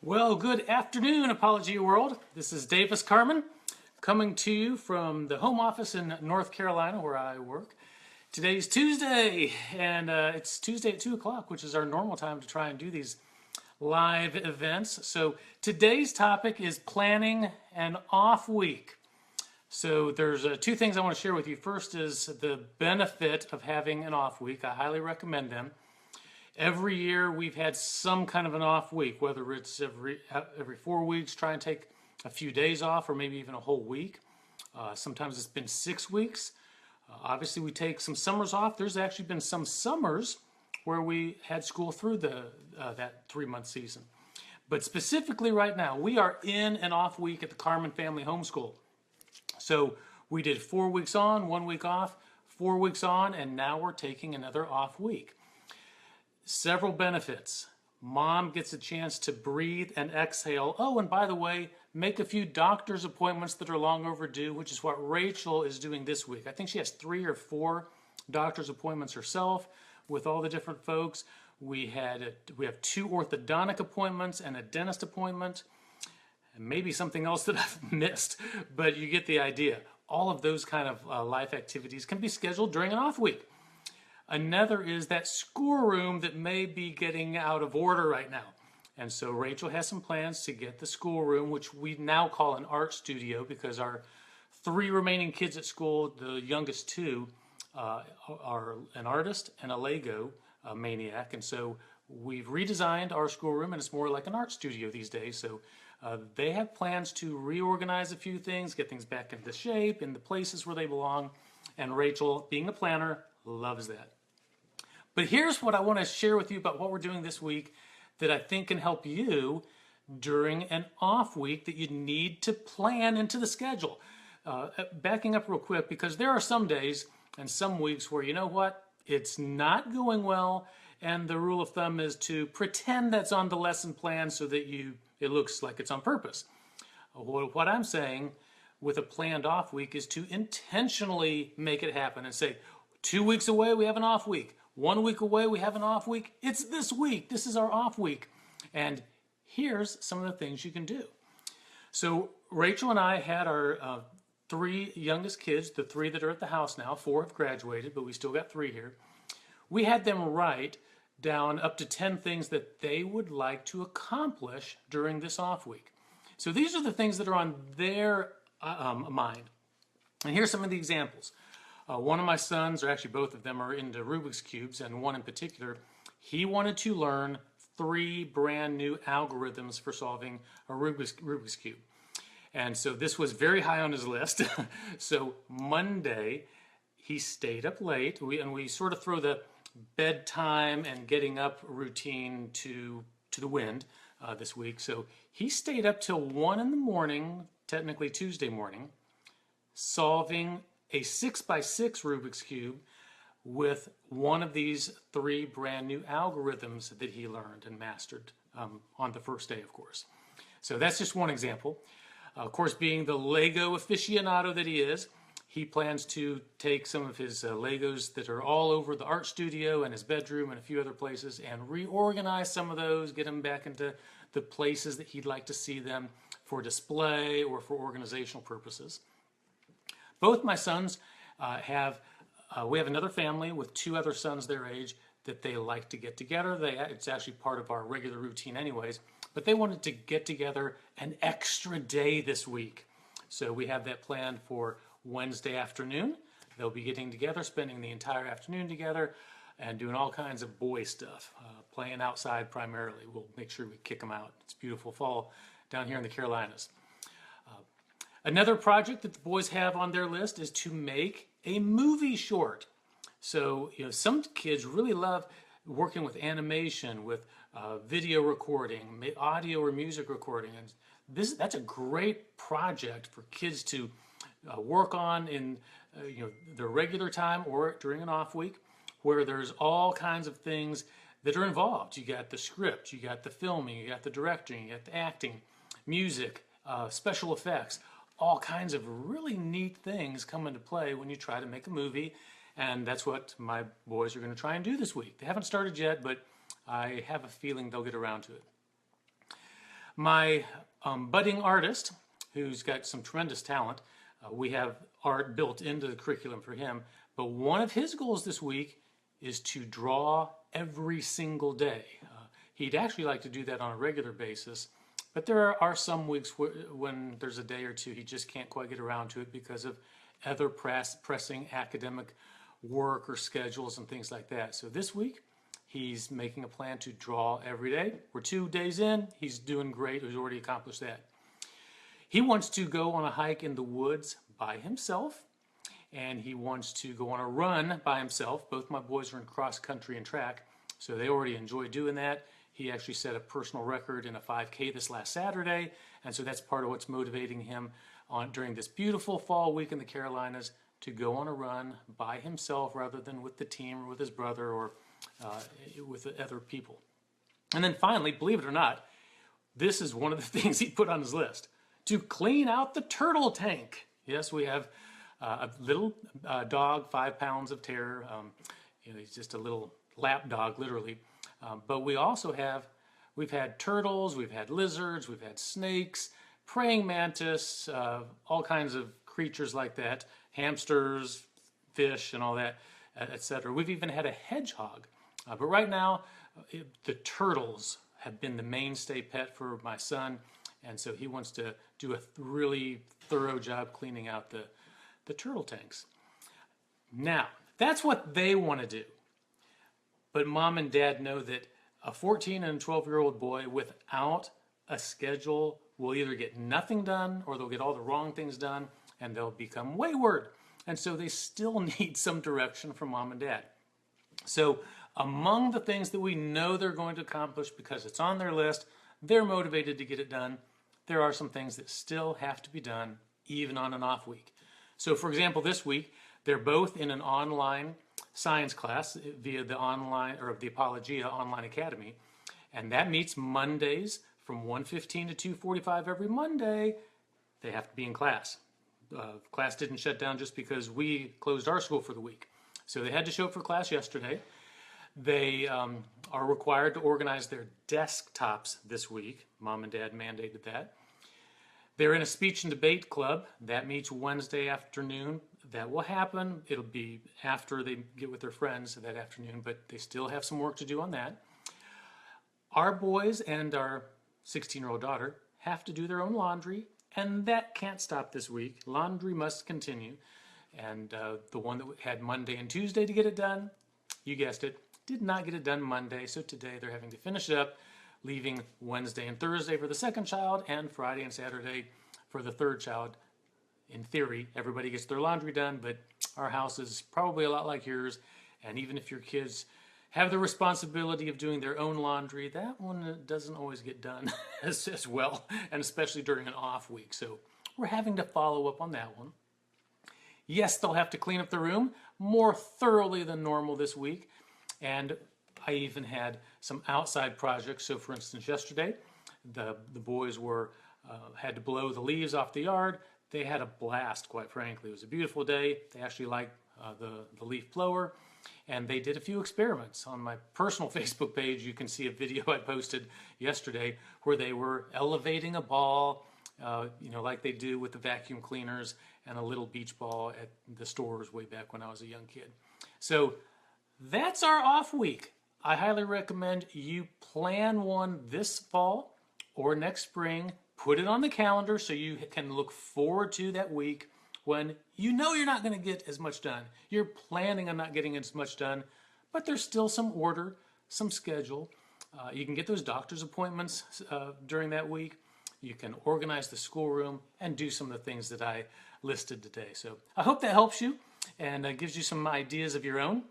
Well, good afternoon, Apologia World. This is Davis Carmen coming to you from the home office in North Carolina where I work. Today's Tuesday, and it's Tuesday at 2 o'clock, which is our normal time to try and do these live events. So today's topic is planning an off week. So there's two things I want to share with you. First is the benefit of having an off week. I highly recommend them. Every year we've had some kind of an off week, whether it's every 4 weeks, try and take a few days off, or maybe even a whole week. Sometimes it's been 6 weeks. Obviously, we take some summers off. There's actually been some summers where we had school through that 3-month season. But specifically right now, we are in an off week at the Carmen Family Homeschool. So we did 4 weeks on, 1 week off, 4 weeks on, and now we're taking another off week. Several benefits. Mom gets a chance to breathe and exhale. Oh, and by the way, make a few doctor's appointments that are long overdue, which is what Rachel is doing this week. I think she has 3 or 4 doctor's appointments herself with all the different folks. We have 2 orthodontic appointments and a dentist appointment, and maybe something else that I've missed, but you get the idea. All of those kind of life activities can be scheduled during an off week. Another is that schoolroom that may be getting out of order right now. And so Rachel has some plans to get the schoolroom, which we now call an art studio, because our 3 remaining kids at school, the youngest 2, are an artist and a Lego maniac. And so we've redesigned our schoolroom, and it's more like an art studio these days. So they have plans to reorganize a few things, get things back into shape, in the places where they belong. And Rachel, being a planner, loves that. But here's what I want to share with you about what we're doing this week that I think can help you during an off week that you need to plan into the schedule. Backing up real quick, because there are some days and some weeks where, you know what, it's not going well, and the rule of thumb is to pretend that's on the lesson plan so that it looks like it's on purpose. What I'm saying with a planned off week is to intentionally make it happen and say, 2 weeks away, we have an off week. 1 week away, we have an off week. It's this week. This is our off week. And here's some of the things you can do. So Rachel and I had our 3 youngest kids, the 3 that are at the house now. 4 have graduated, but we still got 3 here. We had them write down up to 10 things that they would like to accomplish during this off week. So these are the things that are on their mind. And here's some of the examples. One of my sons, or actually both of them, are into Rubik's Cubes, and one in particular, he wanted to learn 3 brand new algorithms for solving a Rubik's Cube. And so this was very high on his list. So Monday, he stayed up late, and we sort of throw the bedtime and getting up routine to the wind this week. So he stayed up till 1 in the morning, technically Tuesday morning, solving a 6x6 Rubik's Cube with one of these 3 brand new algorithms that he learned and mastered on the first day, of course. So that's just one example. Of course, being the Lego aficionado that he is, he plans to take some of his Legos that are all over the art studio and his bedroom and a few other places and reorganize some of those, get them back into the places that he'd like to see them for display or for organizational purposes. Both my sons we have another family with 2 other sons their age that they like to get together. It's actually part of our regular routine anyways, but they wanted to get together an extra day this week. So we have that planned for Wednesday afternoon. They'll be getting together, spending the entire afternoon together, and doing all kinds of boy stuff, playing outside primarily. We'll make sure we kick them out. It's beautiful fall down here in the Carolinas. Another project that the boys have on their list is to make a movie short. So, some kids really love working with animation, with video recording, audio or music recording. And that's a great project for kids to work on in their regular time or during an off week, where there's all kinds of things that are involved. You got the script, you got the filming, you got the directing, you got the acting, music, special effects. All kinds of really neat things come into play when you try to make a movie, and that's what my boys are going to try and do this week. They haven't started yet, but I have a feeling they'll get around to it. My budding artist, who's got some tremendous talent, we have art built into the curriculum for him, but one of his goals this week is to draw every single day. He'd actually like to do that on a regular basis, but there are some weeks when there's a day or two he just can't quite get around to it because of other pressing academic work or schedules and things like that. So this week, he's making a plan to draw every day. We're 2 days in. He's doing great. He's already accomplished that. He wants to go on a hike in the woods by himself, and he wants to go on a run by himself. Both my boys are in cross country and track, so they already enjoy doing that. He actually set a personal record in a 5K this last Saturday, and so that's part of what's motivating him during this beautiful fall week in the Carolinas to go on a run by himself rather than with the team or with his brother or with other people. And then finally, believe it or not, this is one of the things he put on his list, to clean out the turtle tank. Yes, we have a little dog, 5 pounds of terror. He's just a little lap dog, literally. But we also we've had turtles, we've had lizards, we've had snakes, praying mantis, all kinds of creatures like that, hamsters, fish, and all that, etc. We've even had a hedgehog. But right now, the turtles have been the mainstay pet for my son, and so he wants to do a really thorough job cleaning out the turtle tanks. Now, that's what they want to do. But mom and dad know that a 14 and 12-year-old boy without a schedule will either get nothing done or they'll get all the wrong things done and they'll become wayward. And so they still need some direction from mom and dad. So among the things that we know they're going to accomplish because it's on their list, they're motivated to get it done, there are some things that still have to be done even on an off week. So for example, this week, they're both in an online science class via the online or the Apologia Online Academy, and that meets Mondays from 1:15 to 2:45 every Monday. They have to be in class. Class didn't shut down just because we closed our school for the week. So they had to show up for class yesterday. They are required to organize their desktops this week. Mom and dad mandated that. They're in a speech and debate club. That meets Wednesday afternoon. That will happen. It'll be after they get with their friends that afternoon, but they still have some work to do on that. Our boys and our 16-year-old daughter have to do their own laundry, and that can't stop this week. Laundry must continue. And the one that had Monday and Tuesday to get it done, you guessed it, did not get it done Monday. So today they're having to finish it up, leaving Wednesday and Thursday for the second child and Friday and Saturday for the third child. In theory, everybody gets their laundry done, but our house is probably a lot like yours. And even if your kids have the responsibility of doing their own laundry, that one doesn't always get done as well, and especially during an off week. So we're having to follow up on that one. Yes, they'll have to clean up the room more thoroughly than normal this week. And I even had some outside projects. So for instance, yesterday, the boys had to blow the leaves off the yard. They had a blast, quite frankly. It was a beautiful day. They actually liked the leaf blower. And they did a few experiments. On my personal Facebook page, you can see a video I posted yesterday where they were elevating a ball, like they do with the vacuum cleaners and a little beach ball at the stores way back when I was a young kid. So that's our off week. I highly recommend you plan one this fall or next spring. Put it on the calendar so you can look forward to that week when you know you're not going to get as much done. You're planning on not getting as much done, but there's still some order, some schedule. You can get those doctor's appointments during that week. You can organize the schoolroom and do some of the things that I listed today. So I hope that helps you and gives you some ideas of your own.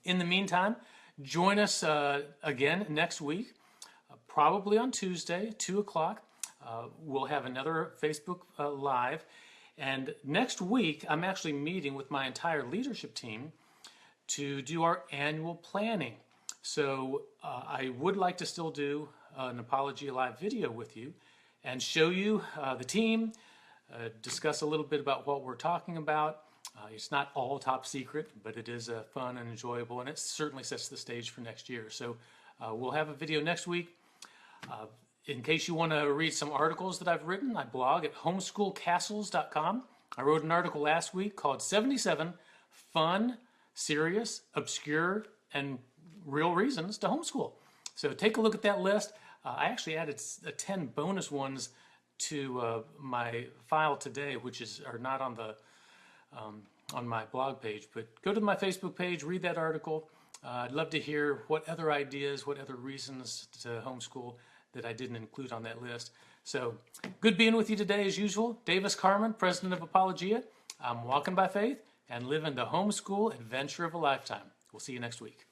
In the meantime, join us again next week, probably on Tuesday, 2 o'clock. We'll have another Facebook Live. And next week, I'm actually meeting with my entire leadership team to do our annual planning. So I would like to still do an Apologia Live video with you and show you the team, discuss a little bit about what we're talking about. It's not all top secret, but it is fun and enjoyable, and it certainly sets the stage for next year. So we'll have a video next week. In case you want to read some articles that I've written, I blog at homeschoolcastles.com. I wrote an article last week called 77 Fun, Serious, Obscure, and Real Reasons to Homeschool. So take a look at that list. I actually added 10 bonus ones to my file today, which are not on the on my blog page. But go to my Facebook page, read that article. I'd love to hear what other ideas, what other reasons to homeschool that I didn't include on that list. So good being with you today as usual. Davis Carman, president of Apologia. I'm walking by faith and living the homeschool adventure of a lifetime. We'll see you next week.